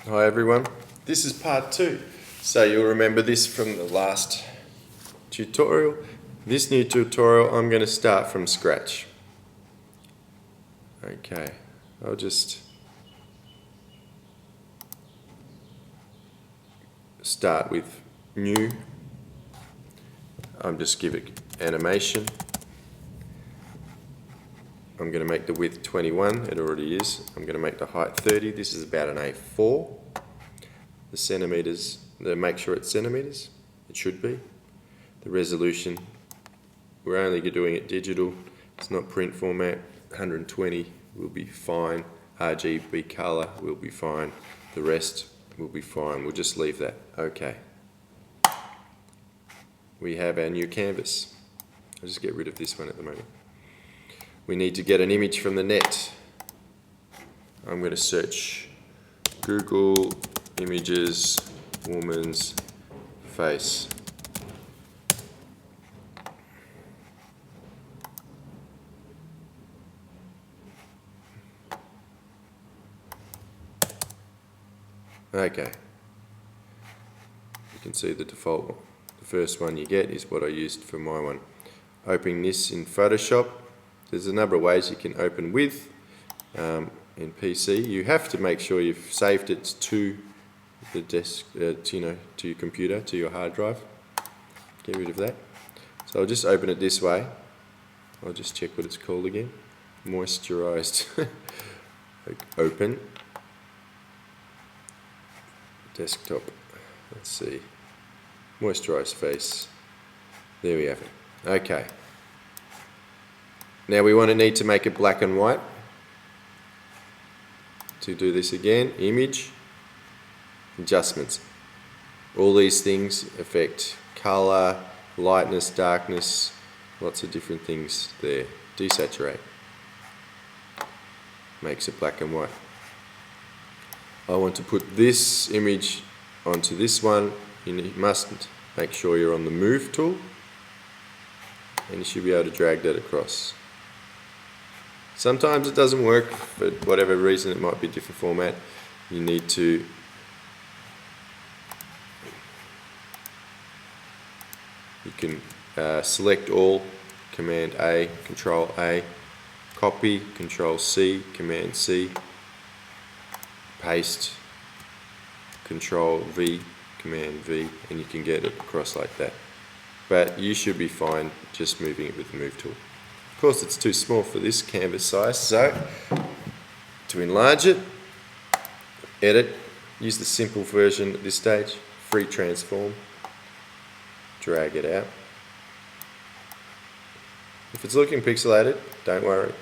Hi everyone, this is part 2. So you'll remember this from the last tutorial. This new tutorial I'm going to start from scratch. Okay, I'll just start with new. Just give it animation. I'm going to make the width 21, it already is. I'm going to make the height 30, this is about an A4. The centimeters, make sure it's centimeters, it should be. The resolution, we're only doing it digital, it's not print format. 120 will be fine, RGB color will be fine, the rest will be fine, we'll just leave that. Okay. We have our new canvas. I'll just get rid of this one at the moment. We need to get an image from the net. I'm going to search Google Images woman's face. Okay. You can see the default one. The first one you get is what I used for my one. Opening this in Photoshop. There's a number of ways you can open with in PC. You have to make sure you've saved it to the desk, to your computer, to your hard drive. Get rid of that. So I'll just open it this way. I'll just check what it's called again. Moisturized. Open. Desktop. Let's see. Moisturized face. There we have it. Okay. Now we need to make it black and white. To do this again, image, adjustments. All these things affect color, lightness, darkness, lots of different things there. Desaturate. Makes it black and white. I want to put this image onto this one. You must make sure you're on the move tool and you should be able to drag that across. Sometimes it doesn't work, for whatever reason, it might be a different format. You need to select all, Command A, Control A, copy, Control C, Command C, paste, Control V, Command V, and you can get it across like that. But you should be fine just moving it with the move tool. Of course it's too small for this canvas size, so to enlarge it, edit, use the simple version at this stage, free transform, drag it out. If it's looking pixelated, don't worry,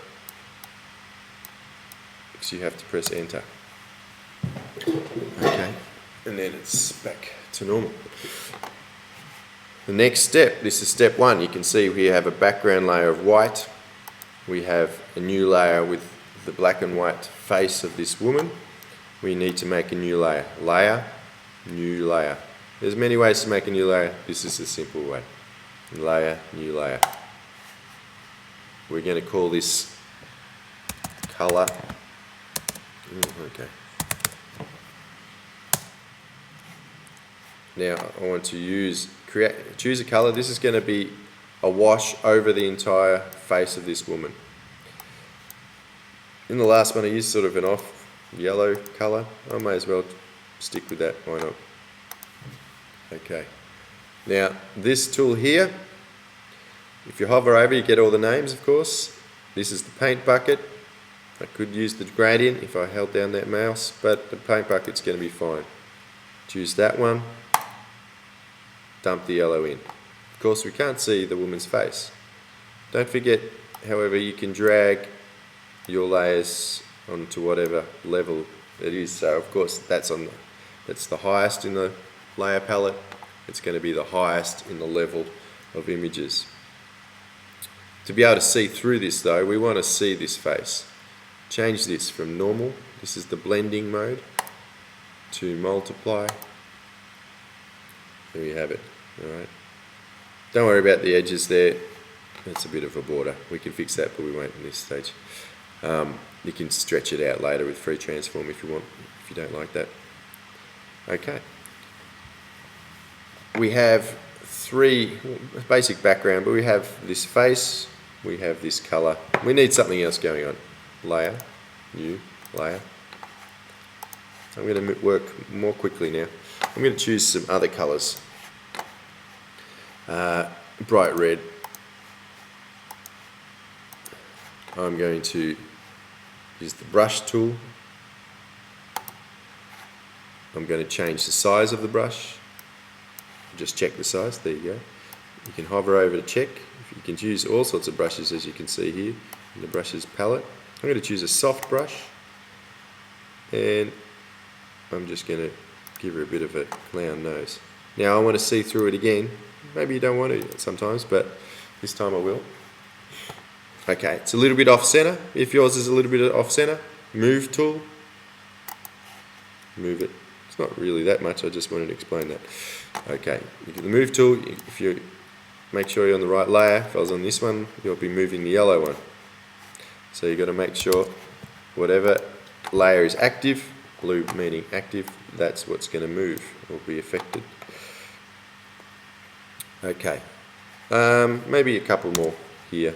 because you have to press enter. Okay, and then it's back to normal. The next step, this is step 1, you can see we have a background layer of white, we have a new layer with the black and white face of this woman. We need to make a new layer. Layer, new layer. There's many ways to make a new layer, this is a simple way. Layer, new layer. We're going to call this color. Okay. Now I want to choose a color. This is going to be a wash over the entire face of this woman. In the last one I used sort of an off yellow color. I may as well stick with that, why not? Okay. Now this tool here, if you hover over you get all the names, of course. This is the paint bucket. I could use the gradient if I held down that mouse, but the paint bucket's going to be fine. Choose that one. Dump the yellow in. Of course we can't see the woman's face. Don't forget, however, you can drag your layers onto whatever level it is. So of course that's the highest in the layer palette. It's going to be the highest in the level of images. To be able to see through this though, we want to see this face. Change this from normal, this is the blending mode, to multiply. There we have it. Alright. Don't worry about the edges there, that's a bit of a border. We can fix that, but we won't in this stage. You can stretch it out later with free transform if you want, if you don't like that. Okay. We have three basic background, but we have this face, we have this color. We need something else going on. Layer, new, layer. I'm going to work more quickly now. I'm going to choose some other colors. Bright red. I'm going to use the brush tool. I'm going to change the size of the brush. Just check the size, there you go. You can hover over to check. You can choose all sorts of brushes, as you can see here in the brushes palette. I'm going to choose a soft brush, and I'm just going to give her a bit of a clown nose. Now I want to see through it again. Maybe you don't want to sometimes, but this time I will. Okay, it's a little bit off center. If yours is a little bit off center, move tool, move it. It's not really that much, I just wanted to explain that. Okay, you get the move tool. If you make sure you're on the right layer, if I was on this one, you'll be moving the yellow one. So you've got to make sure whatever layer is active, blue meaning active, that's what's going to move or be affected. Okay, maybe a couple more here.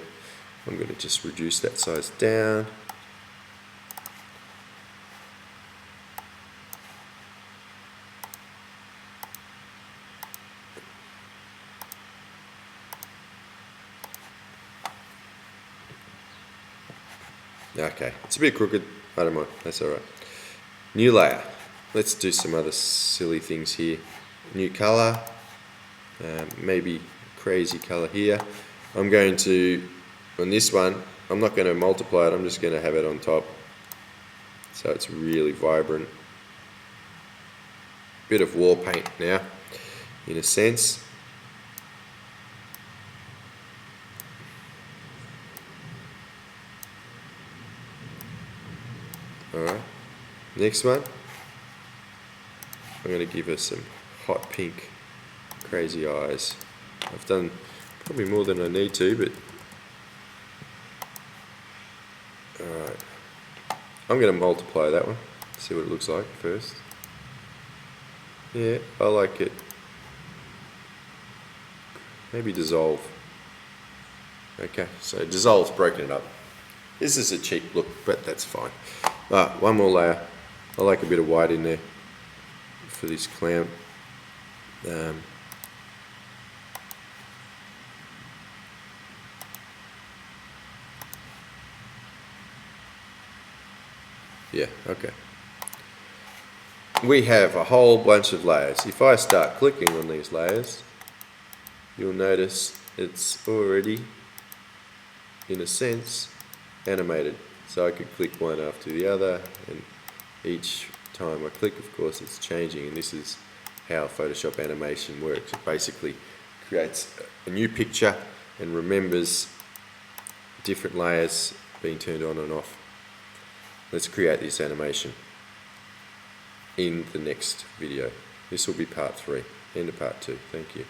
I'm going to just reduce that size down. Okay, it's a bit crooked, I don't mind, that's alright. New layer. Let's do some other silly things here. New color, maybe crazy color here. I'm going to, on this one, I'm not going to multiply it, I'm just going to have it on top. So it's really vibrant. Bit of war paint now, in a sense. Alright, next one, I'm going to give her some hot pink crazy eyes. I've done probably more than I need to, but alright, I'm going to multiply that one, see what it looks like first. Yeah, I like it. Maybe dissolve. Okay, so dissolve's broken it up. This is a cheap look, but that's fine. One more layer. I like a bit of white in there for this clown. Yeah, okay. We have a whole bunch of layers. If I start clicking on these layers, you'll notice it's already, in a sense, animated. So I could click one after the other, and each time I click, of course, it's changing, and this is how Photoshop animation works. It basically creates a new picture and remembers different layers being turned on and off. Let's create this animation in the next video. This will be part 3, end of part 2. Thank you.